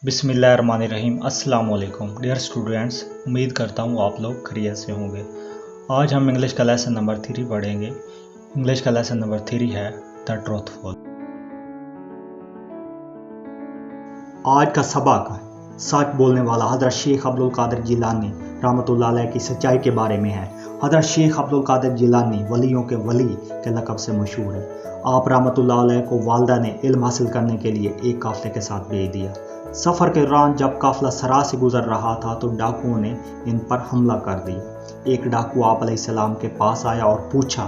बिस्मिल्लाहिर्रहमानिर्रहीम। अस्सलाम वालेकुम डियर स्टूडेंट्स, उम्मीद करता हूँ आप लोग खैरियत से होंगे। आज हम इंग्लिश का लेसन नंबर 3 पढ़ेंगे। इंग्लिश का लेसन नंबर 3 है द ट्रूथफुल। आज का सबक सच बोलने वाला हज़रत शेख अब्दुल कादिर जिलानी रहमतुल्लाह अलैह की सच्चाई के बारे में है। हज़रत शेख अब्दुल कादिर जिलानी वलियों के वली के लक़ब से मशहूर है। आप रहमतुल्लाह अलैह को वालदा ने इल्म हासिल करने के लिए एक काफ़िले के साथ भेज दिया। सफ़र के दौरान जब काफ़िला सरा से गुजर रहा था तो डाकुओं ने इन पर हमला कर दिया। एक डाकू आप अलैहिस्सलाम के पास आया और पूछा,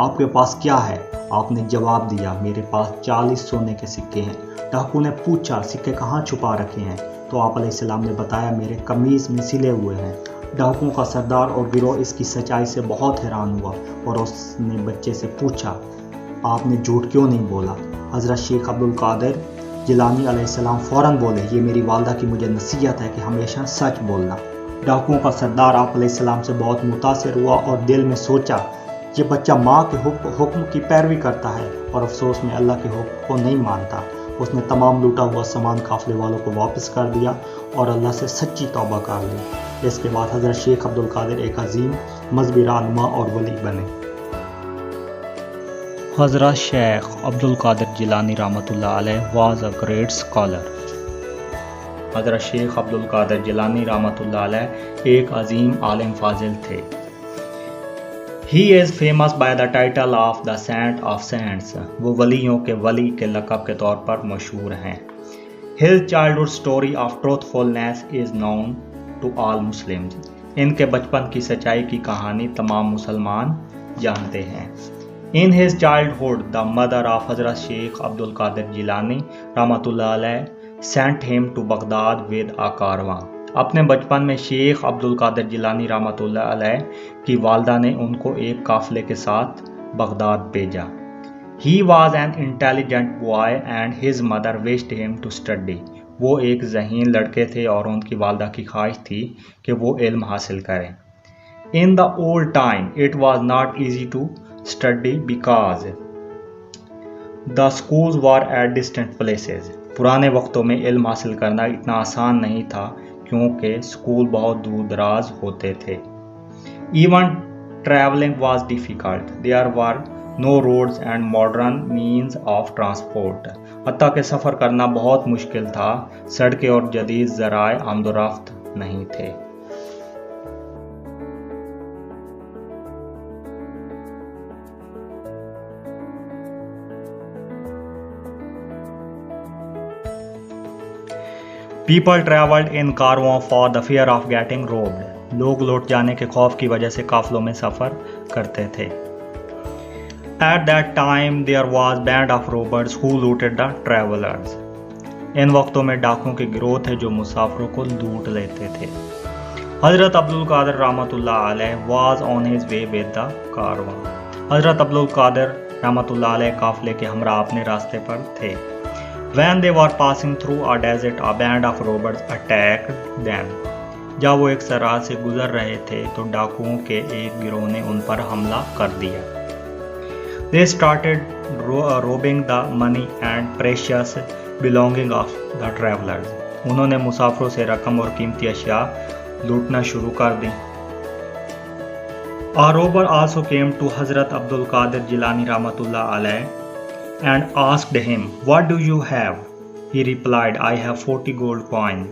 आपके पास क्या है? आपने जवाब दिया, मेरे पास 40 सोने के सिक्के हैं। डाकू ने पूछा, सिक्के कहाँ छुपा रखे हैं? तो आप अलैहिस्सलाम ने बताया, मेरे कमीज़ में सिले हुए हैं। डाकुओं का सरदार और गिरोह इसकी सच्चाई से बहुत हैरान हुआ और उसने बच्चे से पूछा, आपने झूठ क्यों नहीं बोला? हज़रत शेख अब्दुल कादिर जिलानी अलैहिस्सलाम फ़ौरन बोले, ये मेरी वालदा की मुझे नसीहत है कि हमेशा सच बोलना। डाकुओं का सरदार आप अलैहिस्सलाम से बहुत मुतासिर हुआ और दिल में सोचा, ये बच्चा माँ के हुक्म की पैरवी करता है और अफसोस में अल्लाह के हुक्म को नहीं मानता। उसने तमाम लूटा हुआ सामान काफ़िले वालों को वापस कर दिया और अल्लाह से सच्ची तौबा कर ली। इसके बाद हज़रत शेख अब्दुल कादिर एक अजीम मजहबी रहनुमा और वली बने। हज़रत शेख अब्दुल कादिर जिलानी रहमतुल्लाह अलैह वाज अ ग्रेट स्कॉलर। हज़रत शेख अब्दुल कादिर जिलानी रहमतुल्लाह अलैह एक अजीम आलिम फाजिल थे। He is famous by the title of the saint of saints. वो वलियों के वली के लक़ब के तौर पर मशहूर हैं। His childhood story of truthfulness is known to all Muslims. इनके बचपन की सच्चाई की कहानी तमाम मुसलमान जानते हैं। In his childhood, the mother of Hazrat Sheikh Abdul Qadir Jilani rahmatullah alayh sent him to Baghdad with a caravan. अपने बचपन में शेख अब्दुल कादिर जिलानी रहमतुल्लाह अलैह की वालदा ने उनको एक काफ़िले के साथ बगदाद भेजा। He was an intelligent boy and his mother wished him to study. वो एक ज़हीन लड़के थे और उनकी वालदा की ख्वाहिश थी कि वो इल्म हासिल करें। In the old time, it was not easy to study because the schools were at distant places. पुराने वक्तों में इल्म हासिल करना इतना आसान नहीं था क्योंकि स्कूल बहुत दूर दराज होते थे। Even traveling was difficult. There were no roads and modern means of transport. हत्ता कि सफ़र करना बहुत मुश्किल था, सड़कें और जदीद ज़राए आमदोरफ्त नहीं थे। People traveled in caravan for the fear of getting robbed. लोग लौट जाने के खौफ की वजह से काफिलों में सफ़र करते थे। At that time there was band of robbers who looted the travelers. इन वक्तों में डाकुओं के गिरोह थे जो मुसाफिरों को लूट लेते थे। हज़रत अब्दुल कादिर रहमतुल्लाह अलैह was on his way with the caravan. हज़रत अब्दुल कादिर रहमतुल्लाह अलैह काफिले के हमरा अपने रास्ते पर थे। When they were passing through a desert, a band of robbers attacked them. जब वो एक सरा से गुजर रहे थे तो डाकुओं के एक गिरोह ने उन पर हमला कर दिया। They started robbing the money and precious belongings of the travelers. उन्होंने मुसाफिरों से रकम और कीमती अशिया लूटना शुरू कर दी। A robber also came to Hazrat Abdul Qadir Jilani rahmatullah alayh and asked him, what do you have? He replied, I have 40 gold coins.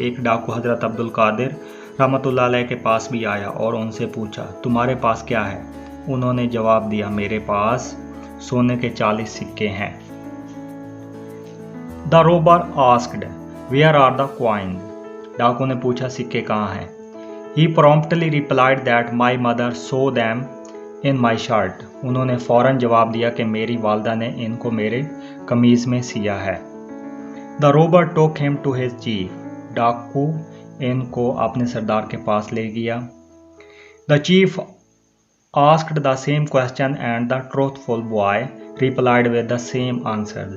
एक डाकू हज़रत अब्दुल कादिर रहमतुल्लाह अलैह के पास भी आया और उनसे पूछा, तुम्हारे पास क्या है? उन्होंने जवाब दिया, मेरे पास सोने के 40 सिक्के हैं। The robber asked, where are the coins? डाकू ने पूछा, सिक्के कहाँ हैं? He promptly replied that my mother saw them in my shirt. उन्होंने फ़ौरन जवाब दिया कि मेरी वालदा ने इनको मेरे कमीज़ में सिया है। The robber took him to his chief. डाकू इनको अपने सरदार के पास ले गया। The chief asked the same question and the truthful boy replied with the same answer.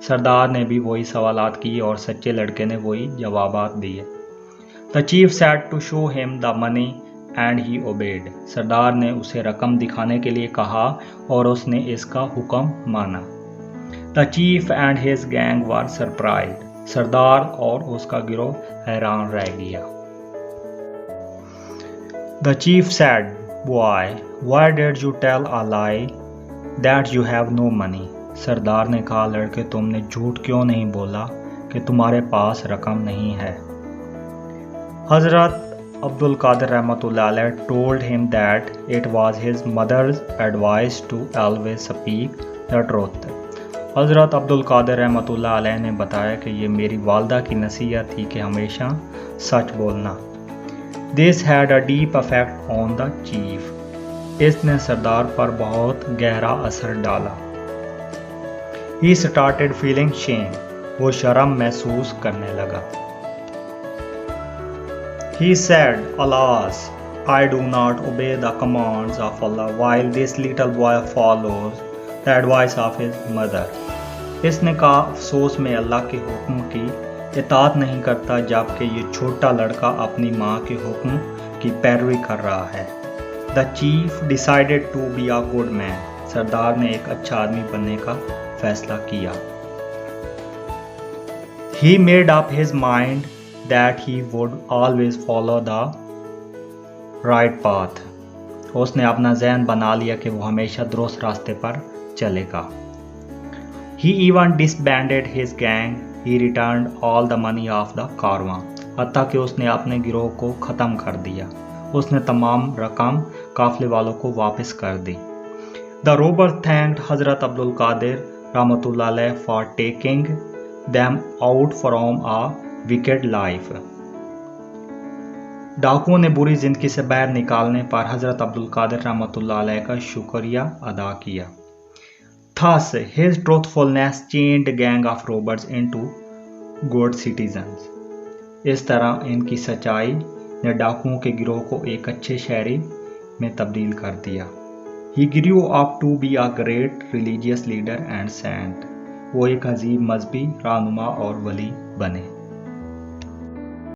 सरदार ने भी वही सवालात किए और सच्चे लड़के ने वही जवाबात दिए। The chief said to show him the money and he obeyed. सरदार ने उसे रकम दिखाने के लिए कहा और उसने इसका हुक्म माना। The chief and his gang were surprised. سردار اور اس کا گروہ حیران رہ گیا۔ The chief said, "Boy, why did you tell a lie that you have no money?" سردار نے کہا، لڑکے تم نے جھوٹ کیوں نہیں بولا کہ تمہارے پاس رقم نہیں ہے؟ حضرت عبد القادر رحمۃ اللہ علیہ told him that it was his mother's advice to always speak the truth. حضرت عبد القادر رحمۃ اللہ علیہ نے بتایا کہ یہ میری والدہ کی نصیحت تھی کہ ہمیشہ سچ بولنا۔ This had a deep effect on the chief. اس نے سردار پر بہت گہرا اثر ڈالا۔ He started feeling shame. وہ شرم محسوس کرنے لگا۔ He said, "Alas, I do not obey the commands of Allah while this little boy follows the advice of his mother." اس نے کہا، افسوس میں اللہ کے حکم کی اطاعت نہیں کرتا جبکہ یہ چھوٹا لڑکا اپنی ماں کے حکم کی پیروی کر رہا ہے۔ The chief decided to be a good man. سردار نے ایک اچھا آدمی بننے کا فیصلہ کیا۔ He made up his mind that he would always follow the right path. اس نے اپنا ذہن بنا لیا کہ وہ ہمیشہ درست راستے پر چلے گا۔ He even disbanded his gang. He returned all the money of the caravan. حتیٰ کہ اس نے اپنے گروہ کو ختم کر دیا۔ اس نے تمام رقم قافلے والوں کو واپس کر دی۔ The robbers thanked حضرت عبد القادر رحمۃ اللہ علیہ for taking them out from a wicked life. ڈاکوؤں نے بری زندگی سے باہر نکالنے پر حضرت عبد القادر رحمۃ اللہ علیہ کا شکریہ ادا کیا۔ Thus his truthfulness changed a gang of robbers into good citizens. اس طرح ان کی سچائی نے ڈاکوؤں کے گروہ کو ایک اچھے شہری میں تبدیل کر دیا۔ He grew up to be a great religious leader and saint. وہ ایک عظیم مذہبی رہنما اور ولی بنے۔